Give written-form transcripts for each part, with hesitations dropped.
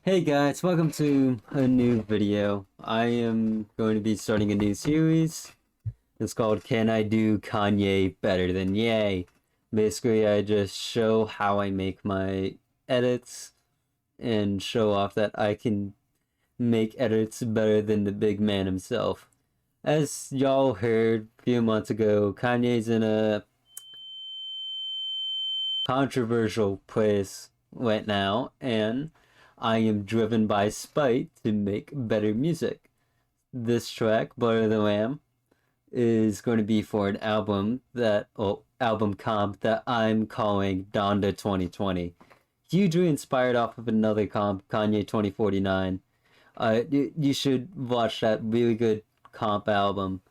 Hey guys, welcome to a new video. I am going to be starting a new series. It's called Can I Do Kanye Better Than Ye? Basically, I just show how I make my edits and show off that I can make edits better than the big man himself. As y'all heard a few months ago, Kanye's in a controversial place right now, and I am driven by spite to make better music. This track, Butter the Lamb, is going to be for an album comp that I'm calling Donda 2020. Hugely inspired off of another comp, Kanye 2049. You should watch that really good comp album.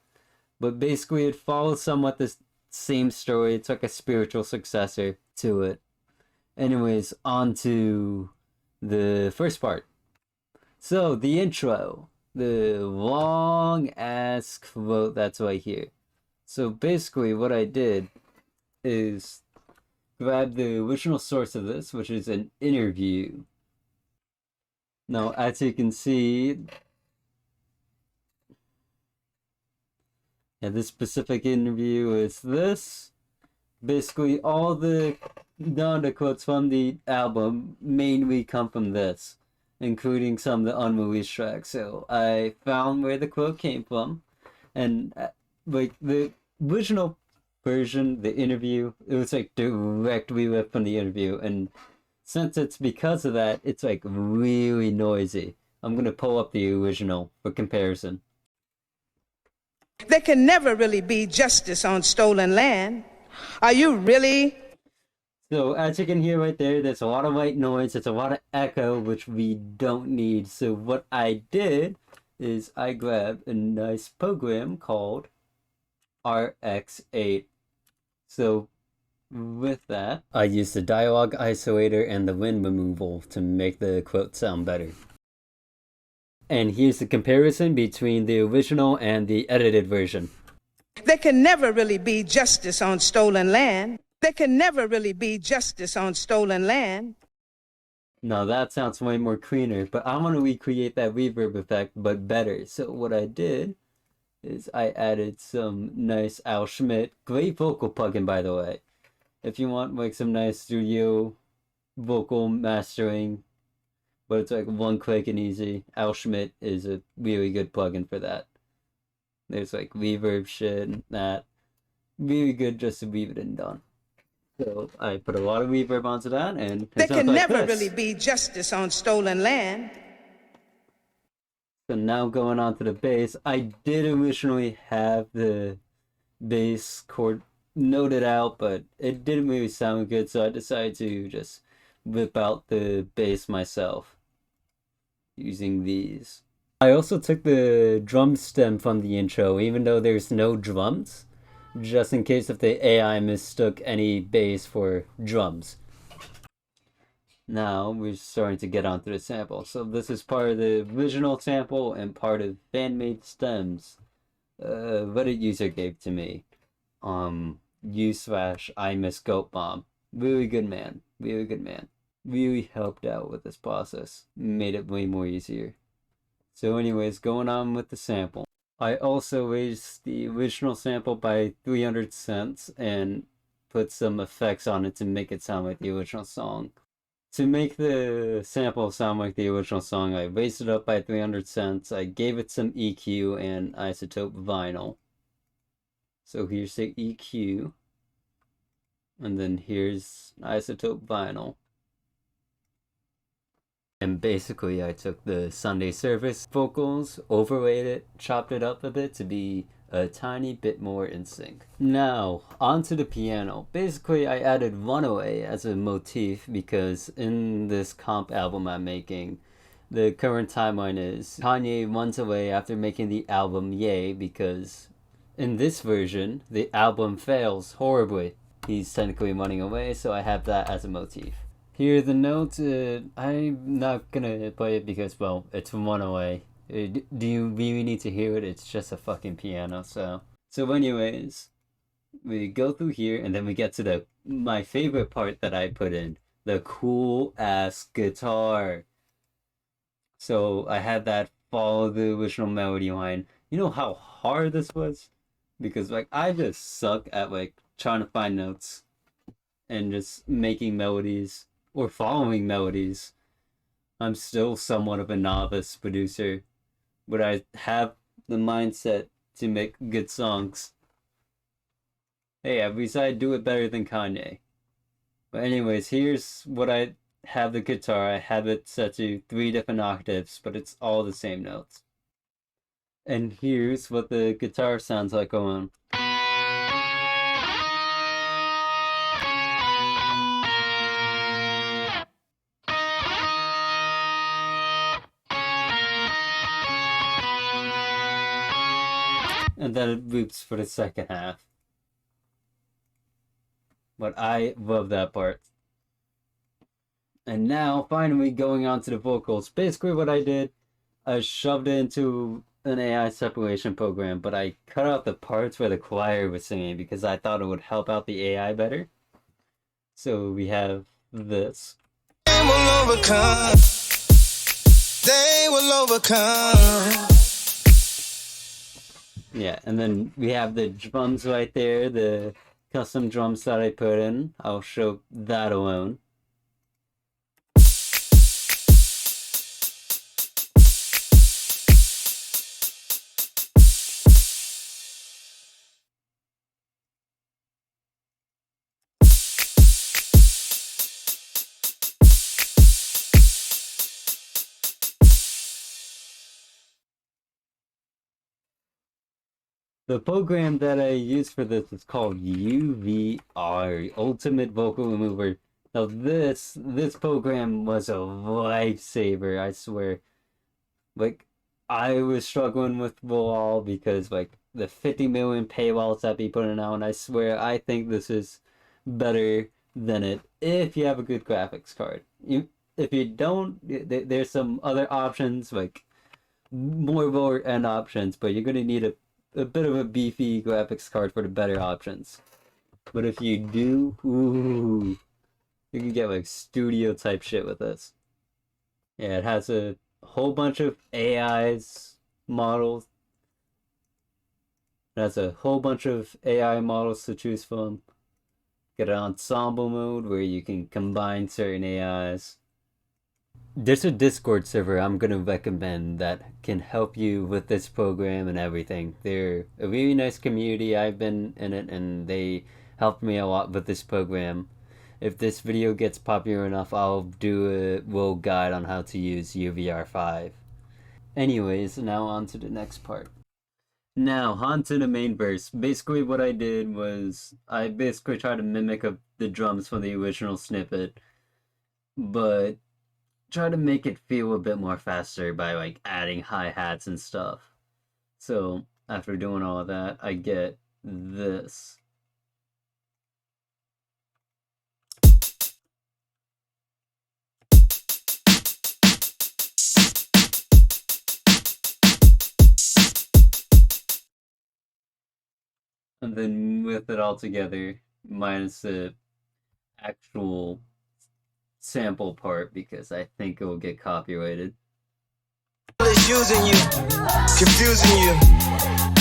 But basically, it follows somewhat the same story. It's like a spiritual successor to it. Anyways, on to the first part. So, the intro. The long ass quote that's right here. So, basically, what I did is grab the original source of this, which is an interview. Now, as you can see, this specific interview is this. Basically, all the Donda quotes from the album mainly come from this, including some of the unreleased tracks. So I found where the quote came from, and like the original version, the interview, it was like directly ripped from the interview, and since it's because of that, it's like really noisy. I'm gonna pull up the original for comparison. There can never really be justice on stolen land. Are you really? So as you can hear right there, there's a lot of white noise, there's a lot of echo, which we don't need. So what I did is I grabbed a nice program called RX8. So with that, I used the dialogue isolator and the wind removal to make the quote sound better. And here's the comparison between the original and the edited version. There can never really be justice on stolen land. There can never really be justice on stolen land. Now that sounds way more cleaner, but I want to recreate that reverb effect, but better. So what I did is I added some nice Al Schmidt, great vocal plugin by the way. If you want like some nice studio vocal mastering, but it's like one click and easy, Al Schmidt is a really good plugin for that. There's like reverb shit and that. Really good just to leave it and done. So I put a lot of reverb onto that, and There it sounds can like never this. really be justice on stolen land. So now going on to the bass, I did originally have the bass chord noted out, but it didn't really sound good, so I decided to just whip out the bass myself using these. I also took the drum stem from the intro, even though there's no drums, just in case if the AI mistook any bass for drums. Now we're starting to get onto the sample. So this is part of the original sample and part of fan-made stems. Reddit user gave to me. U/ I miss Goat Bomb. Really good man. Really good man. Really helped out with this process. Made it way more easier. So anyways, going on with the sample. I also raised the original sample by 300 cents and put some effects on it to make it sound like the original song. To make the sample sound like the original song, I raised it up by 300 cents. I gave it some EQ and isotope vinyl. So here's the EQ. And then here's isotope vinyl. And basically I took the Sunday service vocals, overlaid it, chopped it up a bit to be a tiny bit more in sync. Now, onto the piano. Basically, I added Runaway as a motif because in this comp album I'm making, the current timeline is Kanye runs away after making the album Yay because in this version, the album fails horribly. He's technically running away, so I have that as a motif. Here are the notes. I'm not gonna play it because, well, it's Runaway. Do you really need to hear it? It's just a fucking piano, so. So anyways, we go through here and then we get to my favorite part that I put in. The cool ass guitar. So I had that follow the original melody line. You know how hard this was? Because like I just suck at like trying to find notes and just making melodies or following melodies. I'm still somewhat of a novice producer, but I have the mindset to make good songs. Hey, at least I do it better than Kanye. But anyways, here's what I have the guitar. I have it set to 3 different octaves, but it's all the same notes. And here's what the guitar sounds like on. And then it loops for the second half. But I love that part. And now, finally, going on to the vocals. Basically, what I did, I shoved it into an AI separation program, but I cut out the parts where the choir was singing because I thought it would help out the AI better. So we have this. They will overcome. They will overcome. Yeah, and then we have the drums right there, the custom drums that I put in. I'll show that alone. The program that I use for this is called UVR, Ultimate Vocal Remover. Now this program was a lifesaver, I swear. Like, I was struggling with Voal because like the 50 million paywalls that be putting out, and I swear I think this is better than it if you have a good graphics card. If you don't, there's some other options like more lower end options, but you're gonna need a bit of a beefy graphics card for the better options. But if you do, ooh, you can get like studio type shit with this. Yeah, it has a whole bunch of AIs models. It has a whole bunch of AI models to choose from. Get an ensemble mode where you can combine certain AIs. There's a Discord server I'm gonna recommend that can help you with this program and everything. They're a really nice community. I've been in it and they helped me a lot with this program. If this video gets popular enough, I'll do a world guide on how to use UVR5. Anyways, now on to the next part. Now, on to the main verse. Basically, what I did was I basically tried to mimic the drums from the original snippet, but try to make it feel a bit more faster by like adding hi-hats and stuff. So after doing all of that, I get this. And then with it all together, minus the actual sample part because I think it will get copyrighted. Using you, confusing you.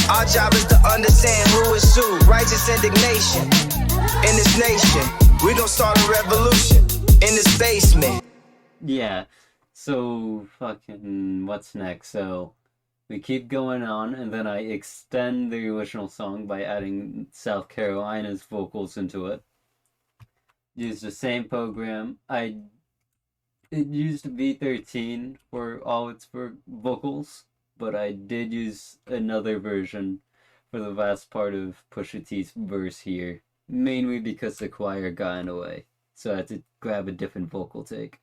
Our job is to understand who is who. Righteous indignation in this nation. We don't start a revolution in this basement. Yeah. So fucking what's next? So we keep going on, and then I extend the original song by adding South Carolina's vocals into it. Use the same program. It used V13 for all its vocals, but I did use another version for the last part of Pusha T's verse here, mainly because the choir got in the way, so I had to grab a different vocal take.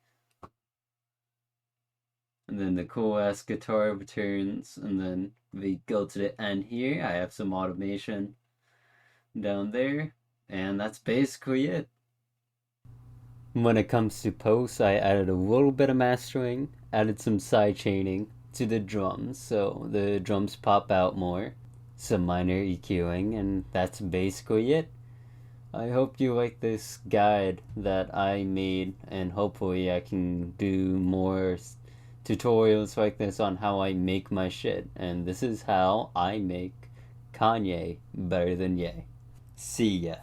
And then the cool ass guitar returns, and then we go to the end here. I have some automation down there, and that's basically it. When it comes to post, I added a little bit of mastering, added some side chaining to the drums, so the drums pop out more, some minor EQing, and that's basically it. I hope you like this guide that I made, and hopefully I can do more tutorials like this on how I make my shit, and this is how I make Kanye better than Ye. See ya.